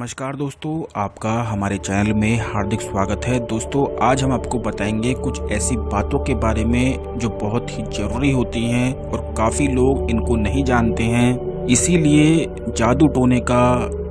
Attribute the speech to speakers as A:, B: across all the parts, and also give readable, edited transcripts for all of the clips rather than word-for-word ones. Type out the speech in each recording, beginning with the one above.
A: नमस्कार दोस्तों, आपका हमारे चैनल में हार्दिक स्वागत है। दोस्तों, आज हम आपको बताएंगे कुछ ऐसी बातों के बारे में जो बहुत ही जरूरी होती हैं और काफ़ी लोग इनको नहीं जानते हैं, इसीलिए जादू टोने का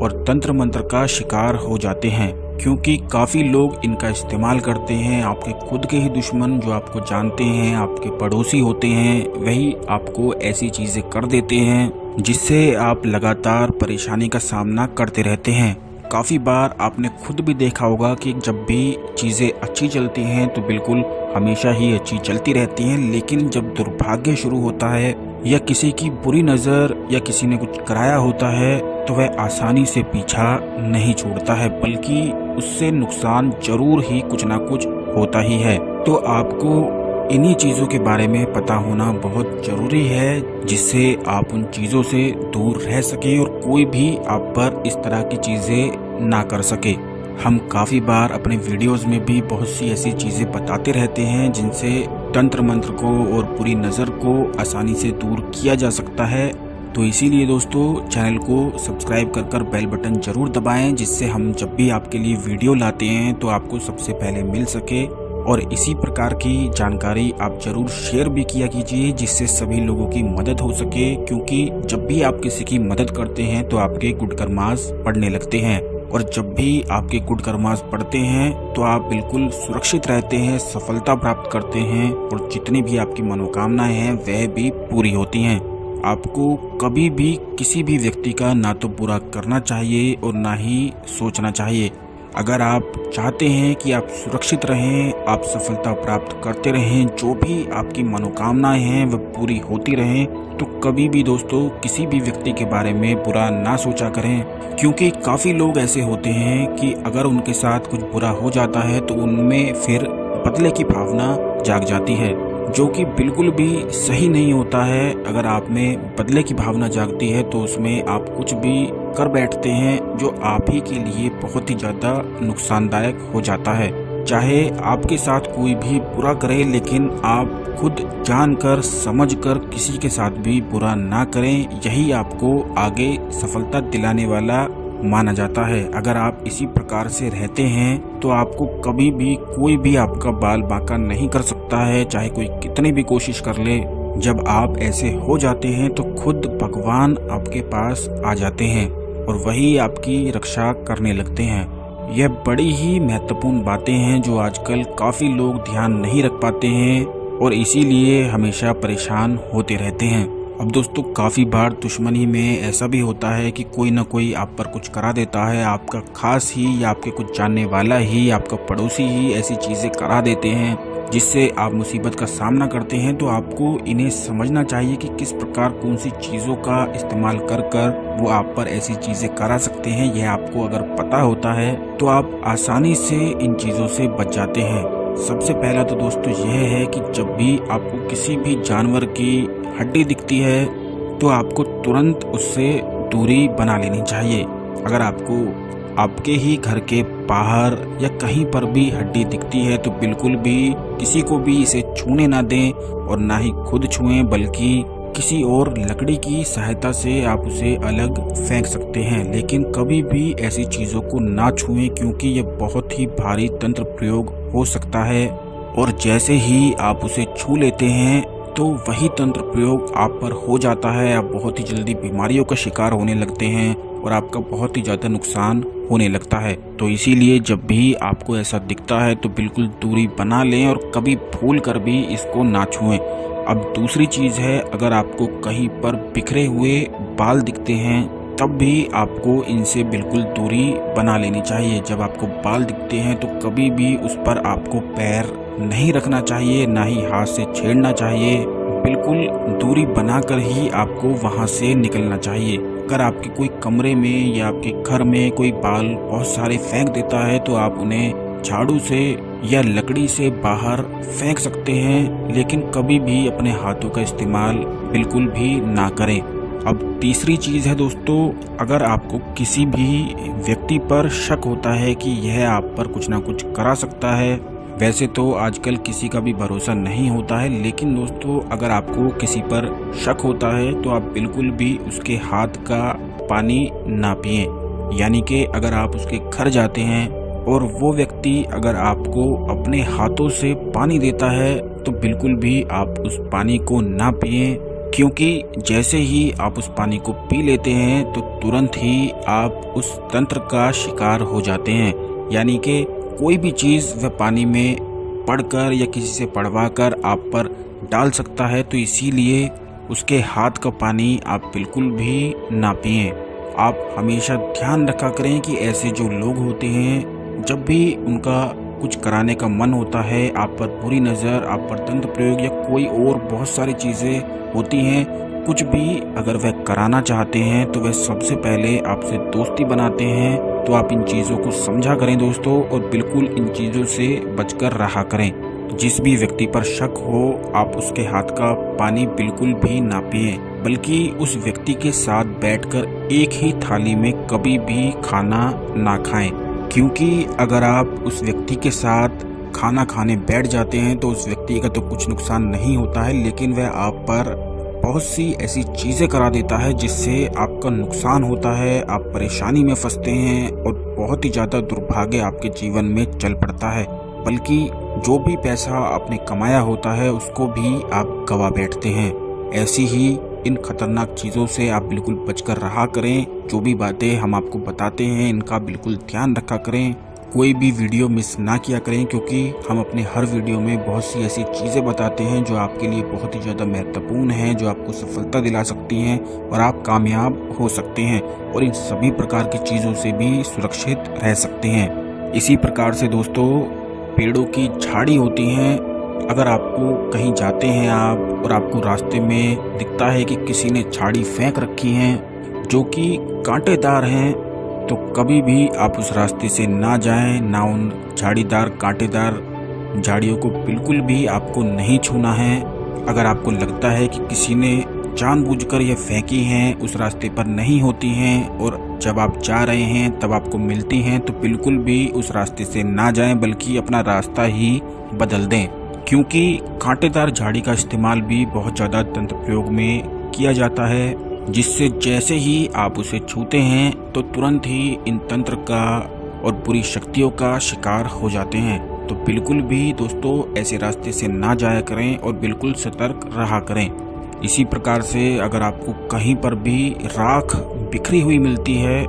A: और तंत्र मंत्र का शिकार हो जाते हैं। क्योंकि काफ़ी लोग इनका इस्तेमाल करते हैं। आपके खुद के ही दुश्मन जो आपको जानते हैं, आपके पड़ोसी होते हैं, वही आपको ऐसी चीज़ें कर देते हैं जिससे आप लगातार परेशानी का सामना करते रहते हैं। काफ़ी बार आपने खुद भी देखा होगा कि जब भी चीज़ें अच्छी चलती हैं तो बिल्कुल हमेशा ही अच्छी चलती रहती हैं, लेकिन जब दुर्भाग्य शुरू होता है या किसी की बुरी नज़र या किसी ने कुछ कराया होता है तो वह आसानी से पीछा नहीं छोड़ता है, बल्कि उससे नुकसान जरूर ही कुछ ना कुछ होता ही है। तो आपको इन्हीं चीज़ों के बारे में पता होना बहुत ज़रूरी है, जिससे आप उन चीज़ों से दूर रह सके और कोई भी आप पर इस तरह की चीज़ें ना कर सके। हम काफ़ी बार अपने वीडियोस में भी बहुत सी ऐसी चीज़ें बताते रहते हैं जिनसे तंत्र मंत्र को और बुरी नज़र को आसानी से दूर किया जा सकता है। तो इसीलिए दोस्तों, चैनल को सब्सक्राइब कर बेल बटन ज़रूर दबाएं, जिससे हम जब भी आपके लिए वीडियो लाते हैं तो आपको सबसे पहले मिल सके। और इसी प्रकार की जानकारी आप जरूर शेयर भी किया कीजिए, जिससे सभी लोगों की मदद हो सके। क्योंकि जब भी आप किसी की मदद करते हैं तो आपके गुड कर्मास बढ़ने लगते हैं, और जब भी आपके गुड कर्मास बढ़ते हैं तो आप बिल्कुल सुरक्षित रहते हैं, सफलता प्राप्त करते हैं, और जितनी भी आपकी मनोकामनाएं हैं वह भी पूरी होती हैं। आपको कभी भी किसी भी व्यक्ति का ना तो बुरा करना चाहिए और ना ही सोचना चाहिए। अगर आप चाहते हैं कि आप सुरक्षित रहें, आप सफलता प्राप्त करते रहें, जो भी आपकी मनोकामनाएं हैं वह पूरी होती रहें, तो कभी भी दोस्तों किसी भी व्यक्ति के बारे में बुरा ना सोचा करें। क्योंकि काफ़ी लोग ऐसे होते हैं कि अगर उनके साथ कुछ बुरा हो जाता है तो उनमें फिर बदले की भावना जाग जाती है, जो कि बिल्कुल भी सही नहीं होता है। अगर आप में बदले की भावना जागती है तो उसमें आप कुछ भी कर बैठते हैं जो आप ही के लिए बहुत ही ज़्यादा नुकसानदायक हो जाता है। चाहे आपके साथ कोई भी बुरा करे, लेकिन आप खुद जानकर समझकर किसी के साथ भी बुरा ना करें। यही आपको आगे सफलता दिलाने वाला माना जाता है। अगर आप इसी प्रकार से रहते हैं तो आपको कभी भी कोई भी आपका बाल बांका नहीं कर सकता है, चाहे कोई कितनी भी कोशिश कर ले। जब आप ऐसे हो जाते हैं तो खुद भगवान आपके पास आ जाते हैं और वही आपकी रक्षा करने लगते हैं। यह बड़ी ही महत्वपूर्ण बातें हैं जो आजकल काफ़ी लोग ध्यान नहीं रख पाते हैं और इसीलिए हमेशा परेशान होते रहते हैं। अब दोस्तों, काफ़ी बार दुश्मनी में ऐसा भी होता है कि कोई ना कोई आप पर कुछ करा देता है। आपका खास ही या आपके कुछ जानने वाला ही, आपका पड़ोसी ही ऐसी चीज़ें करा देते हैं जिससे आप मुसीबत का सामना करते हैं। तो आपको इन्हें समझना चाहिए कि किस प्रकार कौन सी चीज़ों का इस्तेमाल कर कर वो आप पर ऐसी चीज़ें करा सकते हैं। यह आपको अगर पता होता है तो आप आसानी से इन चीज़ों से बच जाते हैं। सबसे पहला तो दोस्तों यह है कि जब भी आपको किसी भी जानवर की हड्डी दिखती है तो आपको तुरंत उससे दूरी बना लेनी चाहिए। अगर आपको आपके ही घर के बाहर या कहीं पर भी हड्डी दिखती है तो बिल्कुल भी किसी को भी इसे छूने ना दें, और ना ही खुद छुएं, बल्कि किसी और लकड़ी की सहायता से आप उसे अलग फेंक सकते हैं। लेकिन कभी भी ऐसी चीज़ों को ना छुएं, क्योंकि यह बहुत ही भारी तंत्र प्रयोग हो सकता है, और जैसे ही आप उसे छू लेते हैं तो वही तंत्र प्रयोग आप पर हो जाता है। आप बहुत ही जल्दी बीमारियों का शिकार होने लगते हैं और आपका बहुत ही ज़्यादा नुकसान होने लगता है। तो इसीलिए जब भी आपको ऐसा दिखता है तो बिल्कुल दूरी बना लें और कभी भूल कर भी इसको ना छुएं। अब दूसरी चीज़ है, अगर आपको कहीं पर बिखरे हुए बाल दिखते हैं तब भी आपको इनसे बिल्कुल दूरी बना लेनी चाहिए। जब आपको बाल दिखते हैं तो कभी भी उस पर आपको पैर नहीं रखना चाहिए, ना ही हाथ से छेड़ना चाहिए। बिल्कुल दूरी बनाकर ही आपको वहां से निकलना चाहिए। अगर आपके कोई कमरे में या आपके घर में कोई बाल बहुत सारे फेंक देता है तो आप उन्हें झाड़ू से या लकड़ी से बाहर फेंक सकते हैं, लेकिन कभी भी अपने हाथों का इस्तेमाल बिल्कुल भी ना करें। अब तीसरी चीज़ है दोस्तों, अगर आपको किसी भी व्यक्ति पर शक होता है कि यह आप पर कुछ ना कुछ करा सकता है, वैसे तो आजकल किसी का भी भरोसा नहीं होता है, लेकिन दोस्तों अगर आपको किसी पर शक होता है तो आप बिल्कुल भी उसके हाथ का पानी ना पिएं। यानी कि अगर आप उसके घर जाते हैं और वो व्यक्ति अगर आपको अपने हाथों से पानी देता है तो बिल्कुल भी आप उस पानी को ना पिएं, क्योंकि जैसे ही आप उस पानी को पी लेते हैं तो तुरंत ही आप उस तंत्र का शिकार हो जाते हैं। यानी कि कोई भी चीज़ वह पानी में पढ़कर या किसी से पढ़वा कर आप पर डाल सकता है, तो इसीलिए उसके हाथ का पानी आप बिल्कुल भी ना पिएं। आप हमेशा ध्यान रखा करें कि ऐसे जो लोग होते हैं, जब भी उनका कुछ कराने का मन होता है, आप पर बुरी नज़र, आप पर तंत्र प्रयोग या कोई और बहुत सारी चीज़ें होती हैं, कुछ भी अगर वह कराना चाहते हैं तो वह सबसे पहले आपसे दोस्ती बनाते हैं। तो आप इन चीज़ों को समझा करें दोस्तों, और बिल्कुल इन चीज़ों से बचकर रहा करें। जिस भी व्यक्ति पर शक हो, आप उसके हाथ का पानी बिल्कुल भी ना पिएं, बल्कि उस व्यक्ति के साथ बैठकर एक ही थाली में कभी भी खाना ना खाएं, क्योंकि अगर आप उस व्यक्ति के साथ खाना खाने बैठ जाते हैं तो उस व्यक्ति का तो कुछ नुकसान नहीं होता है, लेकिन वह आप पर बहुत सी ऐसी चीज़ें करा देता है जिससे आपका नुकसान होता है, आप परेशानी में फंसते हैं और बहुत ही ज़्यादा दुर्भाग्य आपके जीवन में चल पड़ता है। बल्कि जो भी पैसा आपने कमाया होता है उसको भी आप गवा बैठते हैं। ऐसी ही इन खतरनाक चीज़ों से आप बिल्कुल बचकर रहा करें। जो भी बातें हम आपको बताते हैं इनका बिल्कुल ध्यान रखा करें। कोई भी वीडियो मिस ना किया करें, क्योंकि हम अपने हर वीडियो में बहुत सी ऐसी चीज़ें बताते हैं जो आपके लिए बहुत ही ज़्यादा महत्वपूर्ण हैं, जो आपको सफलता दिला सकती हैं और आप कामयाब हो सकते हैं और इन सभी प्रकार की चीज़ों से भी सुरक्षित रह सकते हैं। इसी प्रकार से दोस्तों, पेड़ों की झाड़ी होती हैं। अगर आपको कहीं जाते हैं आप और आपको रास्ते में दिखता है कि किसी ने झाड़ी फेंक रखी है जो कि कांटेदार हैं, तो कभी भी आप उस रास्ते से ना जाएं, ना उन झाड़ीदार कांटेदार झाड़ियों को बिल्कुल भी आपको नहीं छूना है। अगर आपको लगता है कि किसी ने जानबूझकर ये फेंकी हैं, उस रास्ते पर नहीं होती हैं और जब आप जा रहे हैं तब आपको मिलती हैं, तो बिल्कुल भी उस रास्ते से ना जाएं, बल्कि अपना रास्ता ही बदल दें, क्योंकि कांटेदार झाड़ी का इस्तेमाल भी बहुत ज़्यादा तंत्र प्रयोग में किया जाता है, जिससे जैसे ही आप उसे छूते हैं तो तुरंत ही इन तंत्र का और बुरी शक्तियों का शिकार हो जाते हैं। तो बिल्कुल भी दोस्तों ऐसे रास्ते से ना जाया करें और बिल्कुल सतर्क रहा करें। इसी प्रकार से अगर आपको कहीं पर भी राख बिखरी हुई मिलती है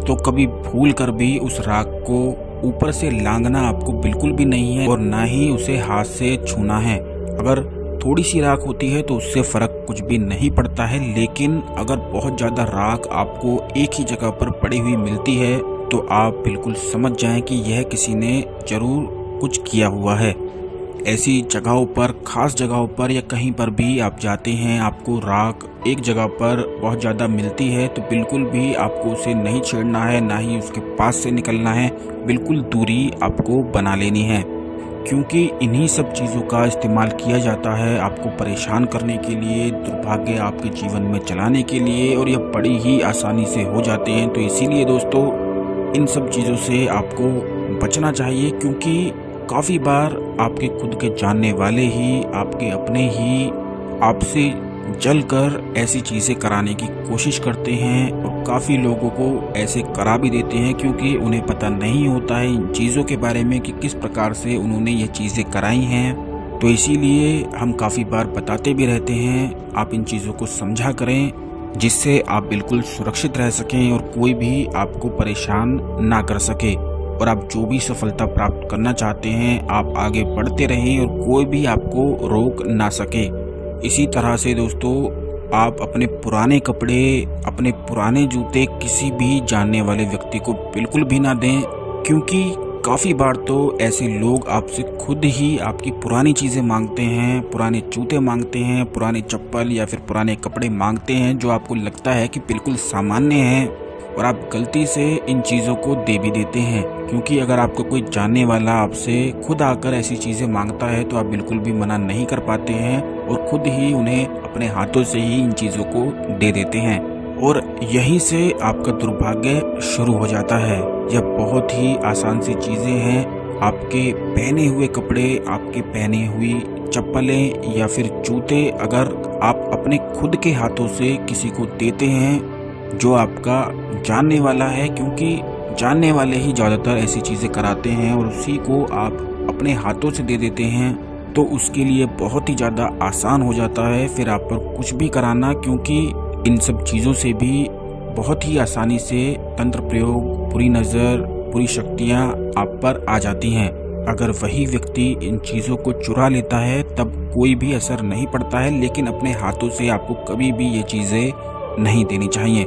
A: तो कभी भूल कर भी उस राख को ऊपर से लांघना आपको बिल्कुल भी नहीं है और ना ही उसे हाथ से छूना है। अगर थोड़ी सी राख होती है तो उससे फर्क कुछ भी नहीं पड़ता है, लेकिन अगर बहुत ज़्यादा राख आपको एक ही जगह पर पड़ी हुई मिलती है तो आप बिल्कुल समझ जाएं कि यह किसी ने जरूर कुछ किया हुआ है। ऐसी जगहों पर, खास जगहों पर या कहीं पर भी आप जाते हैं, आपको राख एक जगह पर बहुत ज़्यादा मिलती है तो बिल्कुल भी आपको उसे नहीं छेड़ना है, ना ही उसके पास से निकलना है, बिल्कुल दूरी आपको बना लेनी है, क्योंकि इन्हीं सब चीज़ों का इस्तेमाल किया जाता है आपको परेशान करने के लिए, दुर्भाग्य आपके जीवन में चलाने के लिए, और यह बड़ी ही आसानी से हो जाते हैं। तो इसीलिए दोस्तों इन सब चीज़ों से आपको बचना चाहिए, क्योंकि काफ़ी बार आपके खुद के जानने वाले ही, आपके अपने ही आपसे जलकर ऐसी चीज़ें कराने की कोशिश करते हैं और काफ़ी लोगों को ऐसे करा भी देते हैं, क्योंकि उन्हें पता नहीं होता है इन चीज़ों के बारे में कि किस प्रकार से उन्होंने ये चीज़ें कराई हैं। तो इसीलिए हम काफ़ी बार बताते भी रहते हैं, आप इन चीज़ों को समझा करें, जिससे आप बिल्कुल सुरक्षित रह सकें और कोई भी आपको परेशान ना कर सके, और आप जो भी सफलता प्राप्त करना चाहते हैं आप आगे बढ़ते रहें और कोई भी आपको रोक ना सके। इसी तरह से दोस्तों आप अपने पुराने कपड़े, अपने पुराने जूते किसी भी जानने वाले व्यक्ति को बिल्कुल भी ना दें, क्योंकि काफ़ी बार तो ऐसे लोग आपसे खुद ही आपकी पुरानी चीज़ें मांगते हैं, पुराने जूते मांगते हैं, पुराने चप्पल या फिर पुराने कपड़े मांगते हैं, जो आपको लगता है कि बिल्कुल सामान्य हैं, और आप गलती से इन चीज़ों को दे भी देते हैं। क्योंकि अगर आपको कोई जानने वाला आपसे खुद आकर ऐसी चीज़ें मांगता है तो आप बिल्कुल भी मना नहीं कर पाते हैं और खुद ही उन्हें अपने हाथों से ही इन चीज़ों को दे देते हैं, और यहीं से आपका दुर्भाग्य शुरू हो जाता है। यह बहुत ही आसान सी चीज़ें हैं, आपके पहने हुए कपड़े, आपके पहनी हुई चप्पलें या फिर जूते अगर आप अपने खुद के हाथों से किसी को देते हैं जो आपका जानने वाला है, क्योंकि जानने वाले ही ज़्यादातर ऐसी चीज़ें कराते हैं और उसी को आप अपने हाथों से दे देते हैं, तो उसके लिए बहुत ही ज़्यादा आसान हो जाता है फिर आप पर कुछ भी कराना, क्योंकि इन सब चीज़ों से भी बहुत ही आसानी से तंत्र प्रयोग, बुरी नज़र, बुरी शक्तियाँ आप पर आ जाती हैं। अगर वही व्यक्ति इन चीज़ों को चुरा लेता है तब कोई भी असर नहीं पड़ता है, लेकिन अपने हाथों से आपको कभी भी ये चीज़ें नहीं देनी चाहिए।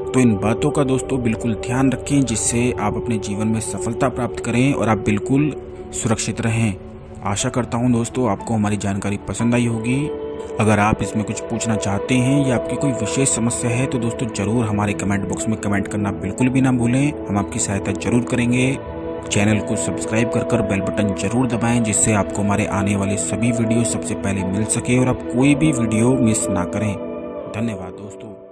A: तो इन बातों का दोस्तों बिल्कुल ध्यान रखें, जिससे आप अपने जीवन में सफलता प्राप्त करें और आप बिल्कुल सुरक्षित रहें। आशा करता हूं दोस्तों आपको हमारी जानकारी पसंद आई होगी। अगर आप इसमें कुछ पूछना चाहते हैं या आपकी कोई विशेष समस्या है तो दोस्तों ज़रूर हमारे कमेंट बॉक्स में कमेंट करना बिल्कुल भी ना भूलें, हम आपकी सहायता जरूर करेंगे। चैनल को सब्सक्राइब कर बेल बटन जरूर दबाएं, जिससे आपको हमारे आने वाले सभी वीडियो सबसे पहले मिल सके और आप कोई भी वीडियो मिस ना करें। धन्यवाद दोस्तों।